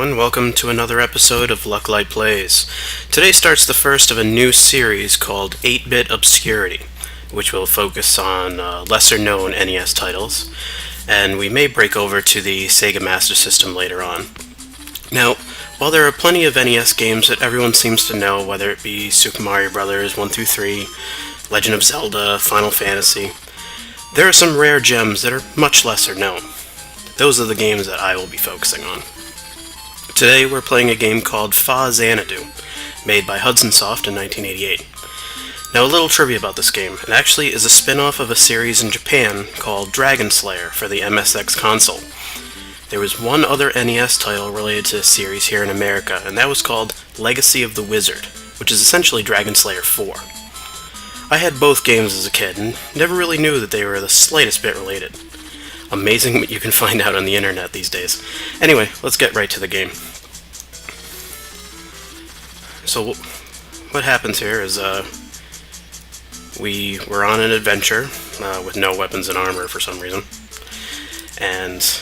everyone. Welcome to another episode of Lucklight Plays. Today starts the first of a new series called 8-Bit Obscurity, which will focus on lesser-known NES titles, and we may break over to the Sega Master System later on. Now, while there are plenty of NES games that everyone seems to know, whether it be Super Mario Bros. 1 through 3, Legend of Zelda, Final Fantasy, there are some rare gems that are much lesser known. Those are the games that I will be focusing on. Today we're playing a game called Faxanadu, made by Hudson Soft in 1988. Now a little trivia about this game. It actually is a spin-off of a series in Japan called Dragon Slayer for the MSX console. There was one other NES title related to this series here in America, and that was called Legacy of the Wizard, which is essentially Dragon Slayer 4. I had both games as a kid, and never really knew that they were the slightest bit related. Amazing what you can find out on the internet these days. Anyway, let's get right to the game. So, what happens here is, we were on an adventure, with no weapons and armor for some reason, and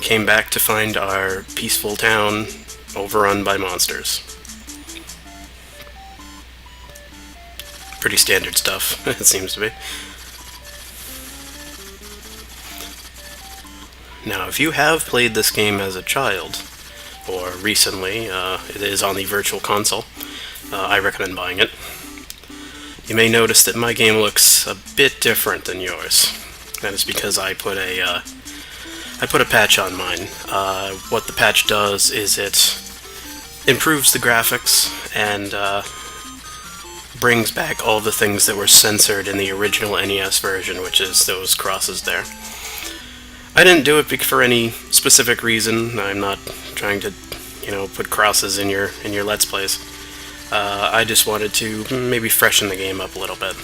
came back to find our peaceful town overrun by monsters. Pretty standard stuff, it seems to be. Now, if you have played this game as a child, or recently, it is on the Virtual Console, I recommend buying it. You may notice that my game looks a bit different than yours. That is because I put a patch on mine. What the patch does is it improves the graphics and brings back all the things that were censored in the original NES version, which is those crosses there. I didn't do it for any specific reason. I'm not trying to, put crosses in your Let's Plays. I just wanted to maybe freshen the game up a little bit.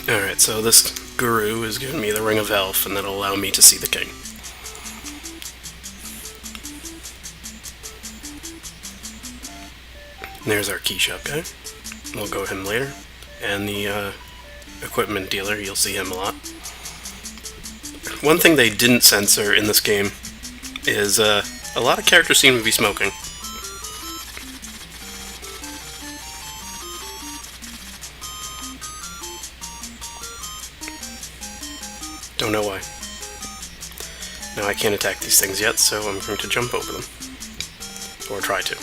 Alright, so this guru is giving me the Ring of Health, and that'll allow me to see the king. There's our key shop guy. We'll go him later. And the equipment dealer, you'll see him a lot. One thing they didn't censor in this game is a lot of characters seem to be smoking. Don't know why. Now I can't attack these things yet, so I'm going to jump over them. Or try to.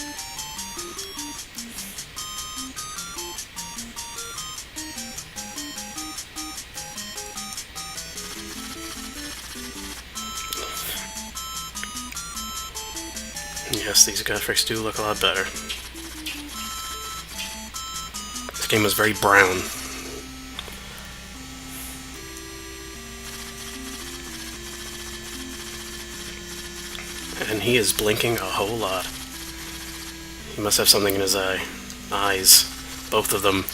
Yes, these graphics do look a lot better. This game was very brown. And he is blinking a whole lot. He must have something in his eyes. Both of them.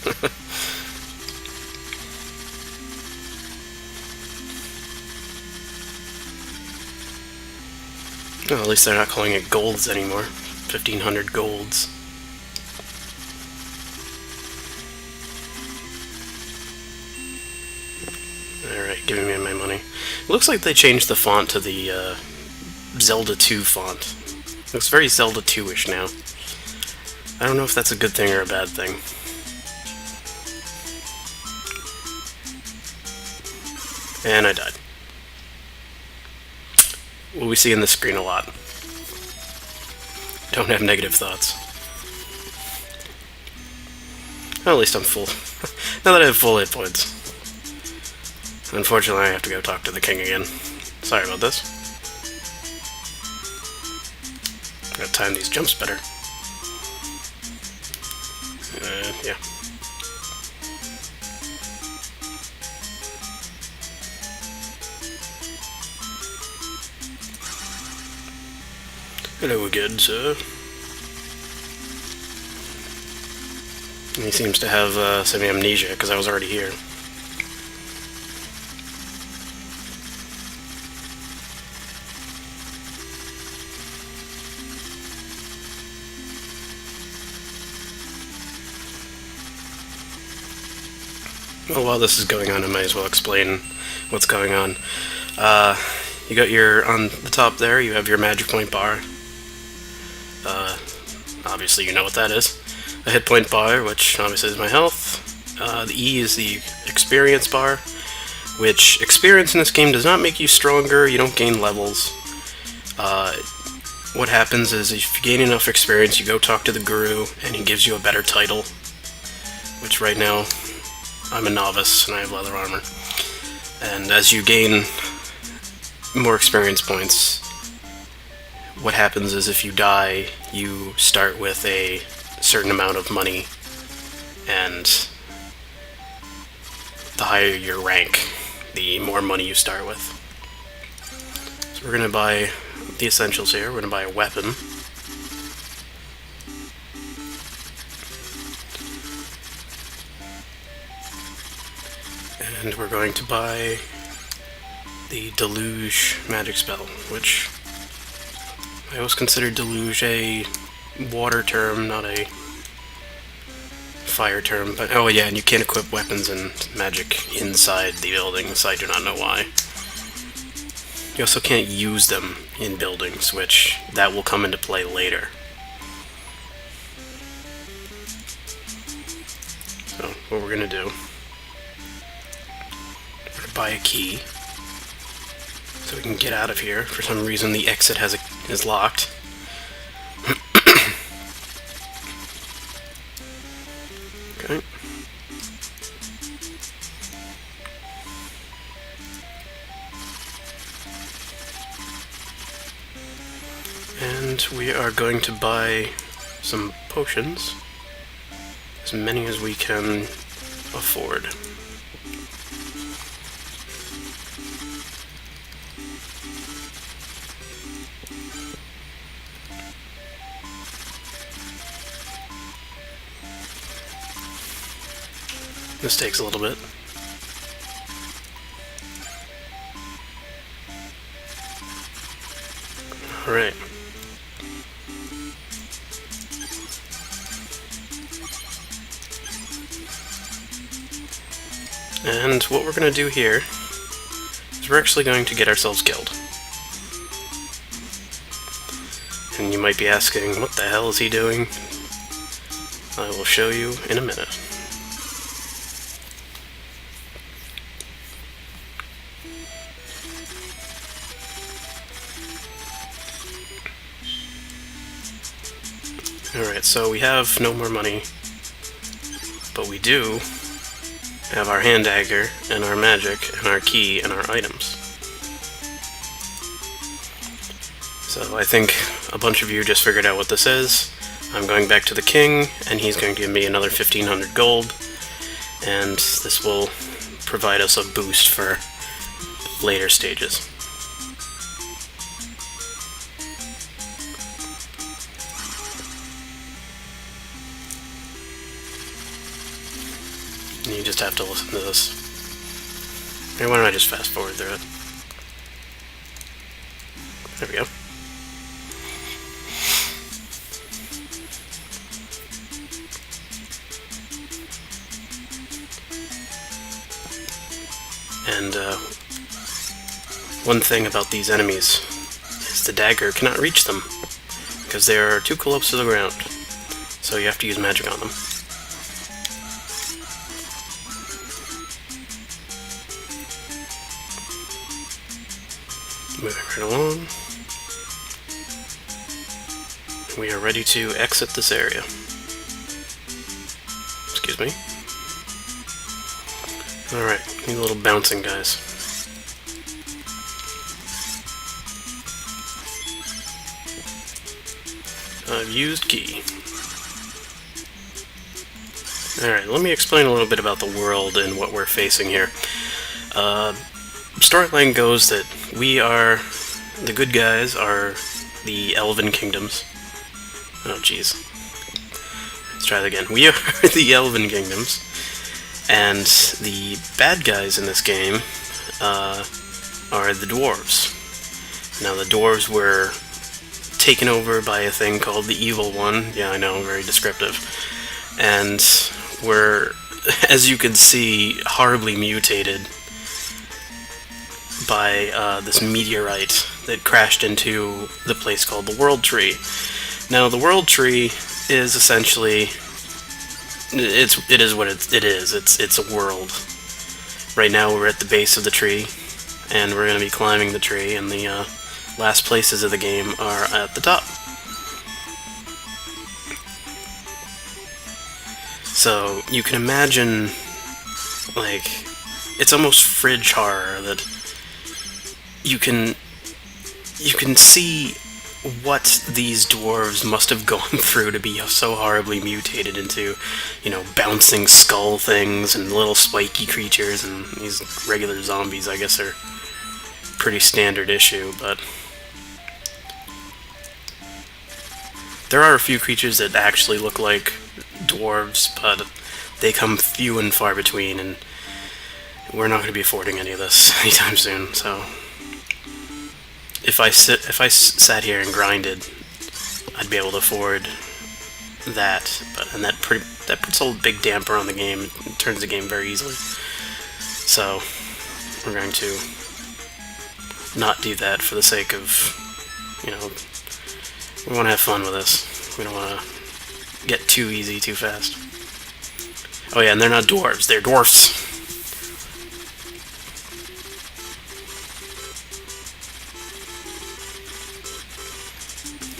Well, at least they're not calling it golds anymore. 1,500 golds. Alright, giving me my money. It looks like they changed the font to the Zelda 2 font. It looks very Zelda 2-ish now. I don't know if that's a good thing or a bad thing. And I died. What we see in the screen a lot. Don't have negative thoughts. Well, at least I'm full. Now that I have full hit points. Unfortunately, I have to go talk to the king again. Sorry about this. Gotta time these jumps better. Yeah. Hello again, sir. He seems to have some amnesia, because I was already here. Well, while this is going on, I might as well explain what's going on. you got your, on the top there, you have your magic point bar. Obviously you know what that is. A hit point bar, which obviously is my health. The E is the experience bar, which experience in this game does not make you stronger, you don't gain levels. What happens is if you gain enough experience, you go talk to the guru, and he gives you a better title, which right now, I'm a novice, and I have leather armor. And as you gain more experience points, what happens is if you die, you start with a certain amount of money, and the higher your rank, the more money you start with. So we're going to buy the essentials here. We're going to buy a weapon. And we're going to buy the Deluge magic spell, which I always consider Deluge a water term, not a fire term. But oh yeah, and you can't equip weapons and magic inside the buildings. I do not know why. You also can't use them in buildings, which that will come into play later. So what we're gonna do, we're gonna buy a key so we can get out of here. For some reason the exit is locked. Okay. And we are going to buy some potions, as many as we can afford. This takes a little bit. Alright. And what we're going to do here is we're actually going to get ourselves killed. And you might be asking, what the hell is he doing? I will show you in a minute. Alright, so we have no more money, but we do have our hand dagger, and our magic, and our key, and our items. So I think a bunch of you just figured out what this is. I'm going back to the king, and he's going to give me another 1,500 gold, and this will provide us a boost for later stages. You just have to listen to this. Hey, why don't I just fast forward through it? There we go. And one thing about these enemies is the dagger cannot reach them because they are too close to the ground. So you have to use magic on them. Moving right along. We are ready to exit this area. Excuse me. Alright, you little bouncing guys. I've used key. Alright, let me explain a little bit about the world and what we're facing here. Storyline goes that the good guys are the Elven Kingdoms. Oh jeez. Let's try that again. We are the Elven Kingdoms, and the bad guys in this game are the dwarves. Now the dwarves were taken over by a thing called the Evil One. Yeah, I know, very descriptive. And were, as you can see, horribly mutated. by this meteorite that crashed into the place called the World Tree. Now, the World Tree is essentially it is what it is. It's a world. Right now, we're at the base of the tree, and we're going to be climbing the tree, and the last places of the game are at the top. So you can imagine, like, it's almost fridge horror that you can see what these dwarves must have gone through to be so horribly mutated into, bouncing skull things and little spiky creatures, and these regular zombies, I guess, are pretty standard issue, but there are a few creatures that actually look like dwarves, but they come few and far between, and we're not going to be affording any of this anytime soon. So if I sat here and grinded, I'd be able to afford that, and that puts a big damper on the game. It turns the game very easily. So we're going to not do that for the sake of, we want to have fun with this. We don't want to get too easy too fast. Oh yeah, and they're not dwarves, they're dwarfs.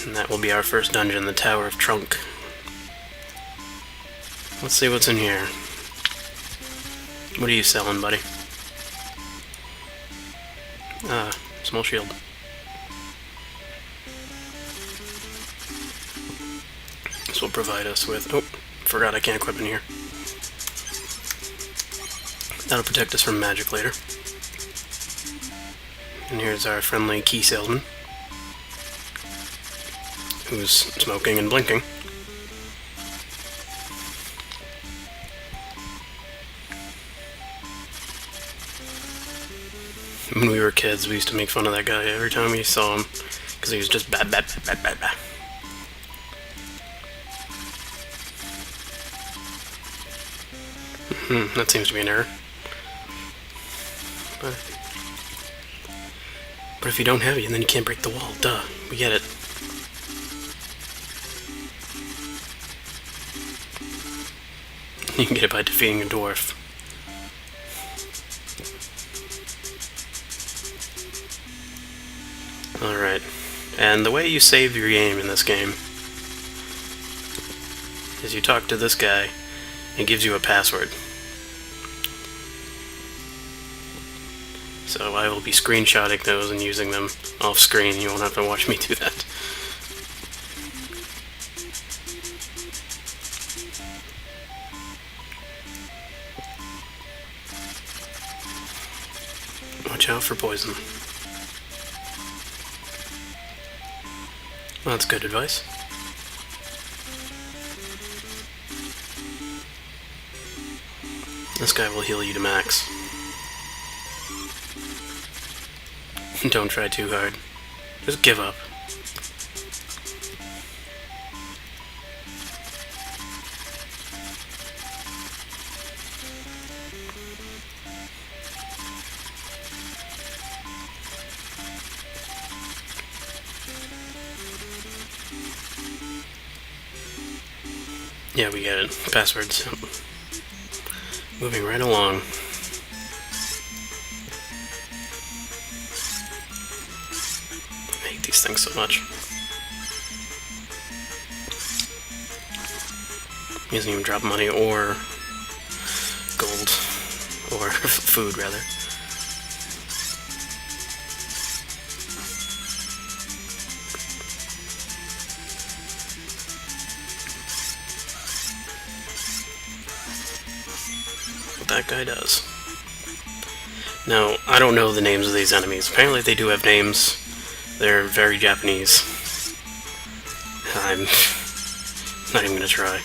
And that will be our first dungeon, the Tower of Trunk. Let's see what's in here. What are you selling, buddy? Small shield. This will provide us with... Oh, forgot I can't equip in here. That'll protect us from magic later. And here's our friendly key salesman, who's smoking and blinking. When we were kids, we used to make fun of that guy every time we saw him, because he was just bad. That seems to be an error. But if you don't have it, then you can't break the wall. Duh, we get it. You can get it by defeating a dwarf. Alright, and the way you save your game in this game is you talk to this guy, and he gives you a password. So I will be screenshotting those and using them off screen. You won't have to watch me do that. Watch out for poison. Well, that's good advice. This guy will heal you to max. Don't try too hard. Just give up. Yeah, we get it. Passwords. Moving right along. I hate these things so much. He doesn't even drop money or gold. Or food, rather. That guy does. Now, I don't know the names of these enemies. Apparently they do have names. They're very Japanese. I'm not even gonna try.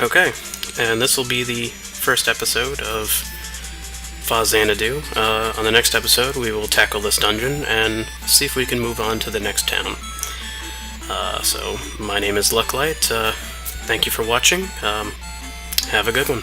Okay, and this will be the first episode of Faxanadu. On the next episode, we will tackle this dungeon and see if we can move on to the next town. So, my name is Lucklight. Thank you for watching. Have a good one.